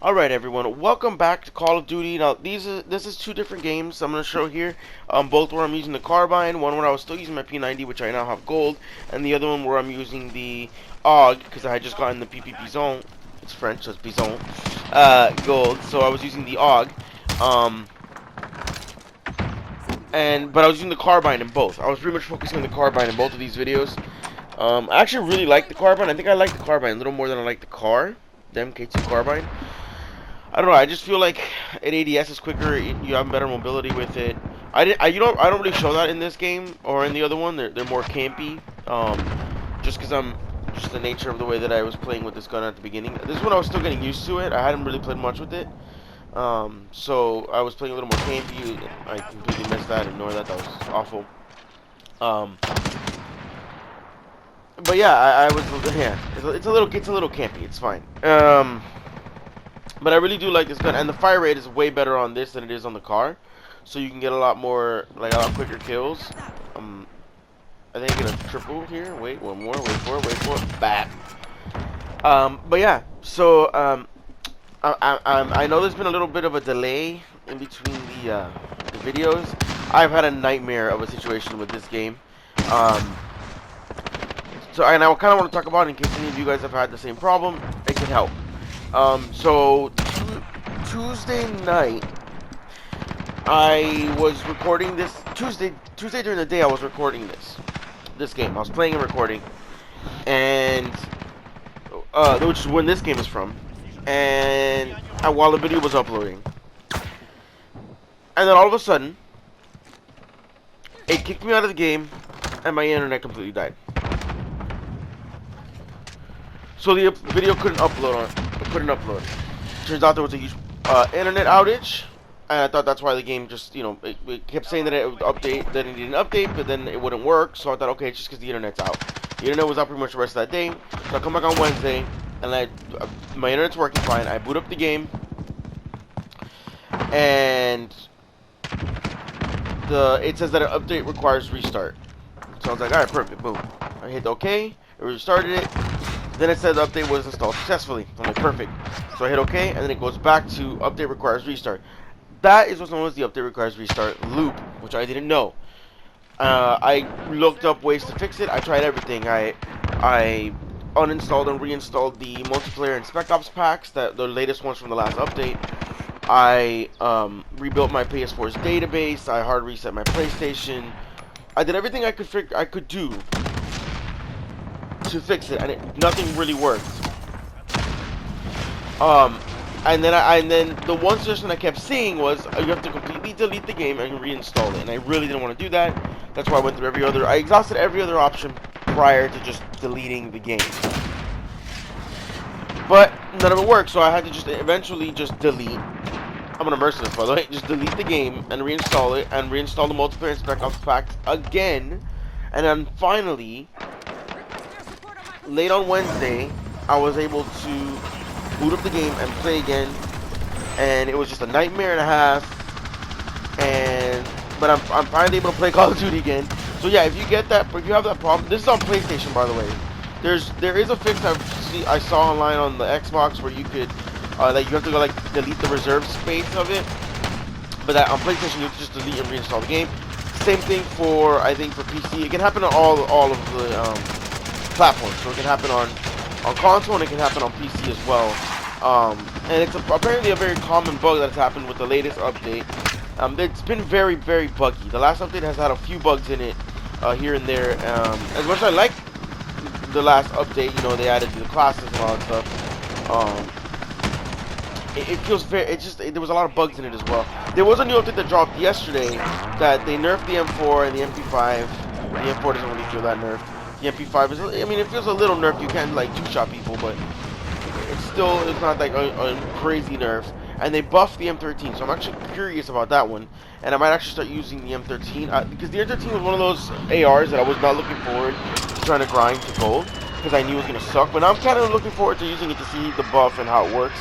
Alright everyone, welcome back to Call of Duty. Now this is two different games I'm going to show here. Both where I'm using the carbine, one where I was still using my P90 which I now have gold, and the other one where I'm using the AUG because I had just gotten the PPP zone. It's French, so it's Bison. Gold, so I was using the AUG. But I was using the carbine in both. I was pretty much focusing on the carbine in both of these videos. I actually really like the carbine. I think I like the carbine a little more than I like the car, the MK2 carbine. I don't know. I just feel like an ADS is quicker. You have better mobility with it. I don't really show that in this game or in the other one. They're more campy. Just because I'm just the nature of the way that I was playing with this gun at the beginning. This one I was still getting used to it. I hadn't really played much with it. So I was playing a little more campy. I completely missed that. Ignore that. That was awful. But yeah, I was it's a little campy. It's fine. But I really do like this gun, and the fire rate is way better on this than it is on the car, so you can get a lot more, like a lot quicker kills. I think I get a triple here. Wait, one more. Wait for it. Bam. But yeah, so I know there's been a little bit of a delay in between the videos. I've had a nightmare of a situation with this game. So and I kind of want to talk about it in case any of you guys have had the same problem. It can help. So Tuesday night, I was recording this. Tuesday during the day, I was recording this game. I was playing and recording, and which is when this game is from. And while the video was uploading, and then all of a sudden, it kicked me out of the game, and my internet completely died. So the video couldn't upload. Turns out there was a huge internet outage, and I thought that's why the game just, it kept saying that it would update, that it needed an update, but then it wouldn't work. So I thought, okay, it's just because the internet's out. The internet was out pretty much the rest of that day. So I come back on Wednesday, and my internet's working fine. I boot up the game, and it says that an update requires restart. So I was like, all right, perfect, boom. I hit OK, it restarted it. Then it said the update was installed successfully. I'm like, perfect. So I hit OK, and then it goes back to update requires restart. That is what's known as the update requires restart loop, which I didn't know. I looked up ways to fix it. I tried everything. I uninstalled and reinstalled the multiplayer and Spec Ops packs, the latest ones from the last update. I rebuilt my PS4's database. I hard reset my PlayStation. I did everything I could do to fix it, and nothing really worked. And then the one suggestion I kept seeing was you have to completely delete the game and reinstall it, and I really didn't want to do that. That's why I went through I exhausted every other option prior to just deleting the game. But none of it worked, so I had to just eventually just delete. I'm gonna merciless, by the way. Just delete the game and reinstall it, and reinstall the multiplayer and Spec Ops packs again, and then finally, late on Wednesday, I was able to boot up the game and play again, and it was just a nightmare and a half. But I'm finally able to play Call of Duty again. So yeah, if you have that problem, this is on PlayStation, by the way. There is a fix I saw online on the Xbox where you could like you have to go like delete the reserve space of it, but that on PlayStation you can just delete and reinstall the game. Same thing for I think for PC. It can happen on all of the platforms. So it can happen on console and it can happen on PC as well. And it's apparently a very common bug that's happened with the latest update. It's been very, very buggy. The last update has had a few bugs in it here and there. As much as I like the last update, they added the classes and all that stuff. It feels very. There was a lot of bugs in it as well. There was a new update that dropped yesterday that they nerfed the M4 and the MP5. The M4 doesn't really feel that nerfed. The MP5 is, it feels a little nerfed. You can like two-shot people, but it's not like a crazy nerf. And they buffed the M13, so I'm actually curious about that one. And I might actually start using the M13 because the M13 was one of those ARs that I was not looking forward to trying to grind to gold because I knew it was gonna suck. But now I'm kind of looking forward to using it to see the buff and how it works.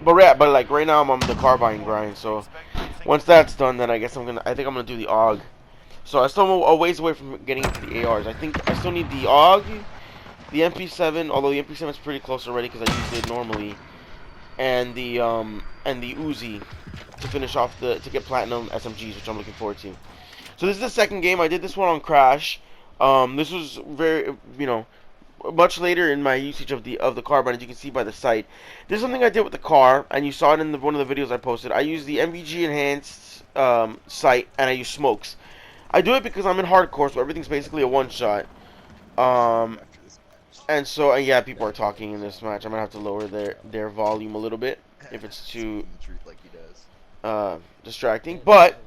But like right now I'm on the carbine grind. So once that's done, then I think I'm gonna do the AUG. So I still am a ways away from getting into the ARs. I think I still need the AUG, the MP7, although the MP7 is pretty close already because I used it normally, and the Uzi to finish off to get platinum SMGs, which I'm looking forward to. So this is the second game. I did this one on Crash. This was very, much later in my usage of the carbine, as you can see by the sight. This is something I did with the car, and you saw it in one of the videos I posted. I used the MVG enhanced sight, and I use smokes. I do it because I'm in hardcore, so everything's basically a one-shot. And so, yeah, people are talking in this match. I'm gonna have to lower their volume a little bit if it's too distracting. But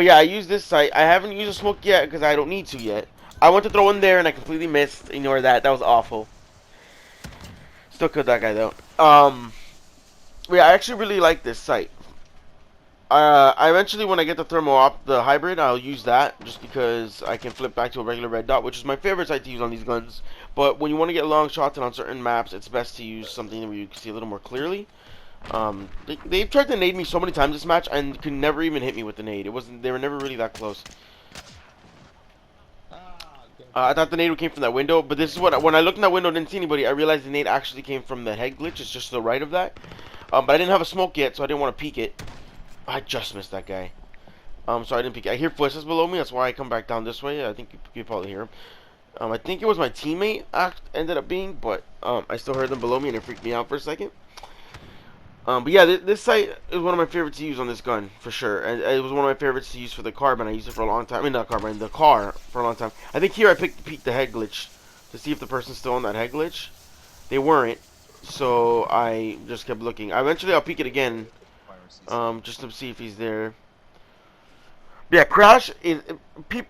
yeah, I use this sight. I haven't used a smoke yet because I don't need to yet. I went to throw in there and I completely missed. Ignore that. That was awful. Still killed that guy though. Yeah, I actually really like this sight. I eventually, when I get the the hybrid, I'll use that just because I can flip back to a regular red dot, which is my favorite sight to use on these guns. But when you want to get long shots and on certain maps, it's best to use something where you can see a little more clearly. They've tried to nade me so many times this match and could never even hit me with the nade. They were never really that close. I thought the nade came from that window, but this is when I looked in that window and didn't see anybody, I realized the nade actually came from the head glitch. It's just to the right of that. But I didn't have a smoke yet, so I didn't want to peek it. I just missed that guy. So I didn't peek it. I hear footsteps below me, that's why I come back down this way. I think you probably hear him. I think it was my teammate ended up being, but I still heard them below me and it freaked me out for a second. But yeah, this sight is one of my favorites to use on this gun, for sure. And it was one of my favorites to use for the carbine. I used it for a long time. I mean, not carbine, the car for a long time. I think here I peeked the head glitch to see if the person's still on that head glitch. They weren't, so I just kept looking. Eventually, I'll peek it again, just to see if he's there. But yeah, Crash is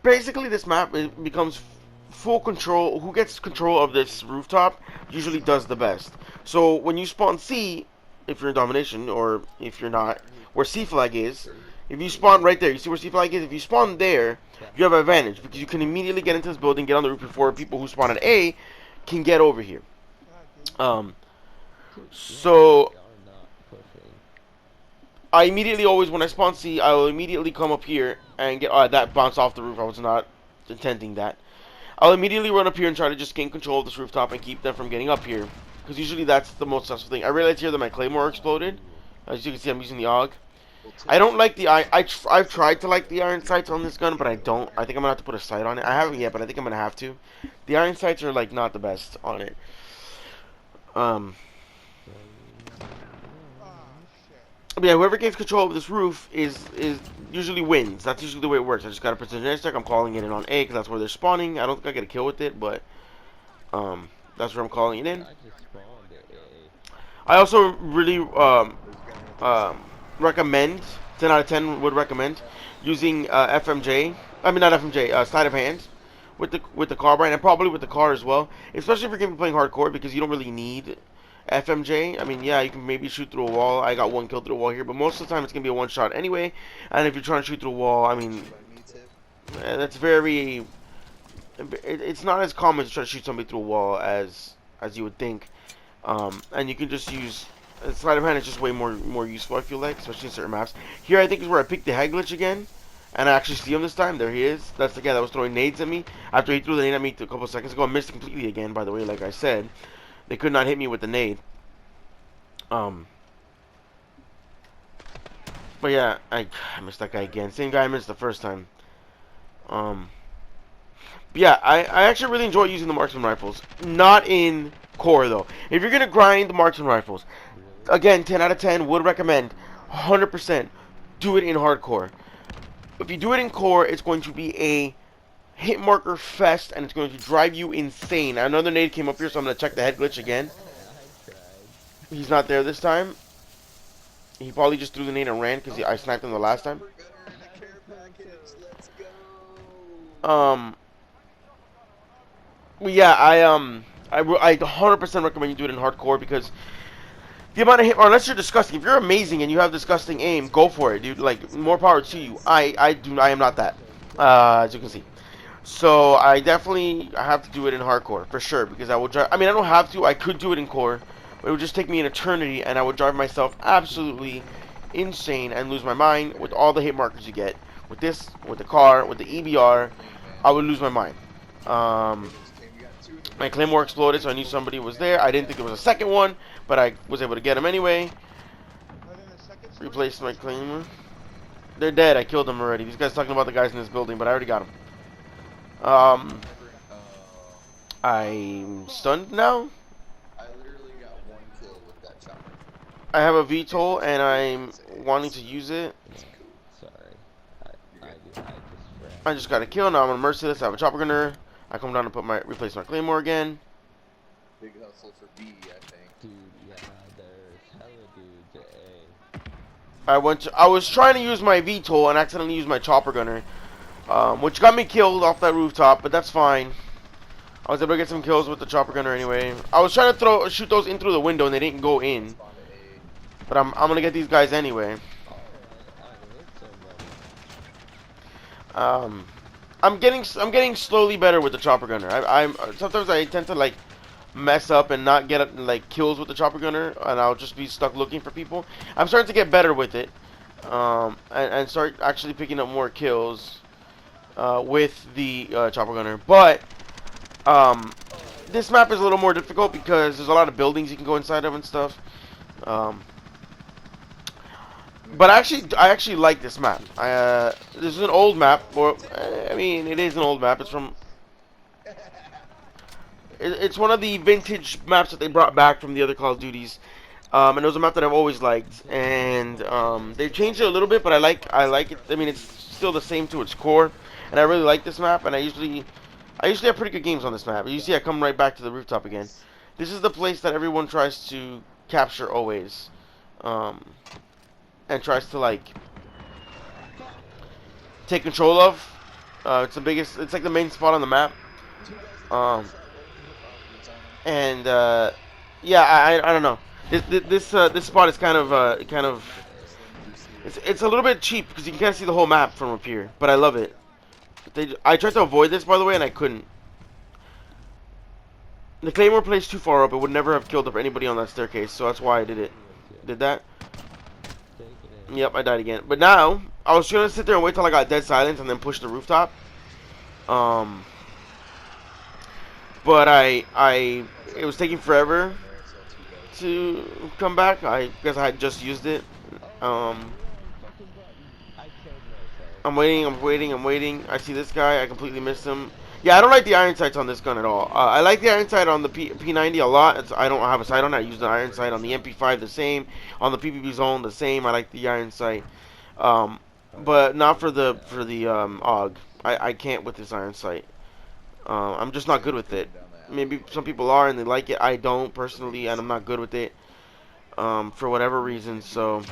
basically this map. It becomes full control. Who gets control of this rooftop usually does the best. So when you spawn C, if you're in domination, or if you're not, where C flag is, if you spawn right there, you see where C flag is? If you spawn there, you have an advantage because you can immediately get into this building, get on the roof before people who spawn at A can get over here. So I immediately always, when I spawn C, I will immediately come up here and get that bounced off the roof. I was not intending that. I'll immediately run up here and try to just gain control of this rooftop and keep them from getting up here. Because usually that's the most successful thing. I realized here that my claymore exploded. As you can see, I'm using the AUG. I don't like the I've tried to like the iron sights on this gun, but I don't. I think I'm gonna have to put a sight on it. I haven't yet, but I think I'm gonna have to. The iron sights are like not the best on it. But yeah, whoever gains control of this roof is usually wins. That's usually the way it works. I just got a precision airstrike. I'm calling it in on A because that's where they're spawning. I don't think I get a kill with it, but that's where I'm calling it in. I also really recommend, 10 out of 10 would recommend, using FMJ. I mean, not FMJ, sleight of hand with the carbine, and probably with the car as well. Especially if you're going to be playing hardcore, because you don't really need FMJ. I mean, yeah, you can maybe shoot through a wall. I got one kill through a wall here, but most of the time it's going to be a one shot anyway. And if you're trying to shoot through a wall, I mean, that's very... It's not as common to try to shoot somebody through a wall as you would think. And you can just use sleight of hand. Is just way more useful, I feel like, especially in certain maps. Here I think is where I picked the head glitch again, and I actually see him this time. There he is. That's the guy that was throwing nades at me after he threw the nade at me a couple seconds ago. I missed completely again, by the way. Like I said, they could not hit me with the nade. But yeah, I missed that guy again. Same guy I missed the first time. But yeah, I actually really enjoy using the marksman rifles. Not in core though. If you're gonna grind the marksman rifles, again, 10 out of 10 would recommend 100% do it in hardcore. If you do it in core, it's going to be a hit marker fest and it's going to drive you insane. Another nade came up here, so I'm gonna check the head glitch again. He's not there this time. He probably just threw the nade and ran because I sniped him the last time. But yeah, I 100% recommend you do it in hardcore because the amount of hit, or unless you're disgusting. If you're amazing and you have disgusting aim, go for it, dude. Like, more power to you. I am not that, as you can see. So I definitely have to do it in hardcore for sure because I will drive. I mean, I don't have to. I could do it in core, but it would just take me an eternity, and I would drive myself absolutely insane and lose my mind with all the hit markers you get with this, with the car, with the EBR. I would lose my mind. Um, my claymore exploded, so I knew somebody was there. I didn't think there was a second one, but I was able to get him anyway. Replaced my claymore. They're dead. I killed them already. These guys talking about the guys in this building, but I already got them. I'm stunned now. I have a VTOL and I'm wanting to use it. I just got a kill. Now I'm gonna merciless. I have a chopper gunner. I come down and replace my claymore again. Big hustle for B, I think. Dude, yeah, there's hella dudes at A. I was trying to use my VTOL and accidentally used my chopper gunner, which got me killed off that rooftop, but that's fine. I was able to get some kills with the chopper gunner anyway. I was trying to shoot those in through the window and they didn't go in. But I'm gonna get these guys anyway. I'm getting slowly better with the chopper gunner. I'm sometimes I tend to like mess up and not get like kills with the chopper gunner, and I'll just be stuck looking for people. I'm starting to get better with it, and start actually picking up more kills with the chopper gunner. But this map is a little more difficult because there's a lot of buildings you can go inside of and stuff. But I actually like this map. This is an old map, or I mean, it is an old map. It's from. It's one of the vintage maps that they brought back from the other Call of Duties, and it was a map that I've always liked. And they changed it a little bit, but I like it. I mean, it's still the same to its core, and I really like this map. And I usually have pretty good games on this map. You see, I come right back to the rooftop again. This is the place that everyone tries to capture always. And tries to like take control of. It's the biggest. It's like the main spot on the map. Yeah, I don't know. This spot is kind of it's a little bit cheap because you can't see the whole map from up here. But I love it. I tried to avoid this, by the way, and I couldn't. The claymore placed too far up. It would never have killed up anybody on that staircase, so that's why I did it. Did that? Yep, I died again. But now, I was trying to sit there and wait till I got dead silence and then push the rooftop. But it was taking forever to come back. I guess I had just used it. I'm waiting. I see this guy. I completely missed him. Yeah, I don't like the iron sights on this gun at all. I like the iron sight on the P90 a lot. I don't have a sight on it. I use the iron sight on the MP5 the same. On the PPP zone the same. I like the iron sight. But not for the AUG. I can't with this iron sight. I'm just not good with it. Maybe some people are and they like it. I don't personally, and I'm not good with it. For whatever reason. So.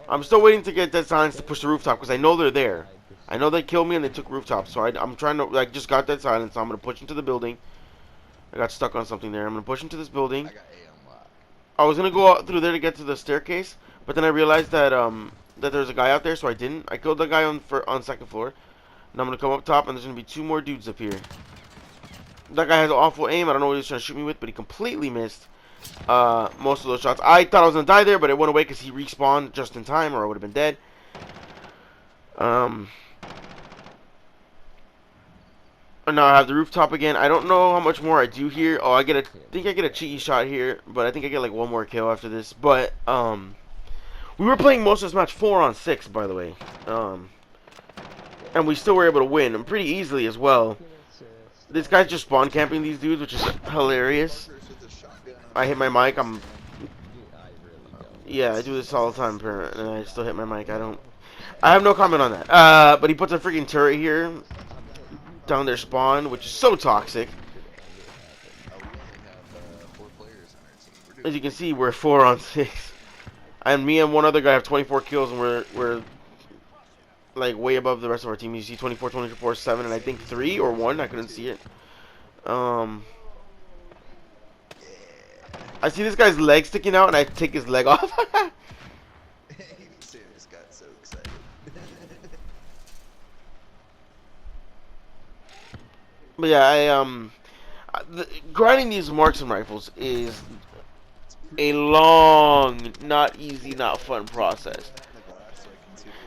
I'm still waiting to get dead silence to push the rooftop because I know they're there. I know they killed me and they took rooftops, so I'm trying to like just got dead silence. So I'm gonna push into the building. I got stuck on something there. I'm gonna push into this building. I was gonna go out through there to get to the staircase, but then I realized that that there's a guy out there, so I didn't. I killed the guy on second floor. And I'm gonna come up top, and there's gonna be 2 more dudes up here. That guy has awful aim. I don't know what he was trying to shoot me with, but he completely missed. Most of those shots. I thought I was gonna die there, but it went away because he respawned just in time, or I would have been dead. And now I have the rooftop again. I don't know how much more I do here. Oh, think I get a cheeky shot here, but I think I get like 1 more kill after this. But we were playing most of this match 4 on 6, by the way. And we still were able to win, and pretty easily as well. This guy's just spawn camping these dudes, which is hilarious. I hit my mic. Yeah, I do this all the time, and I still hit my mic. I have no comment on that. But he puts a freaking turret here down their spawn, which is so toxic. As you can see, we're 4 on 6, and me and one other guy have 24 kills, and we're like way above the rest of our team. You see 24, 24, 7, and I think 3 or 1. I couldn't see it. I see this guy's leg sticking out, and I take his leg off. This got so excited. But yeah, grinding these marksman rifles is a long, not easy, not fun process.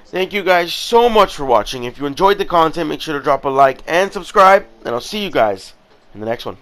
Thank you guys so much for watching. If you enjoyed the content, make sure to drop a like and subscribe, and I'll see you guys in the next one.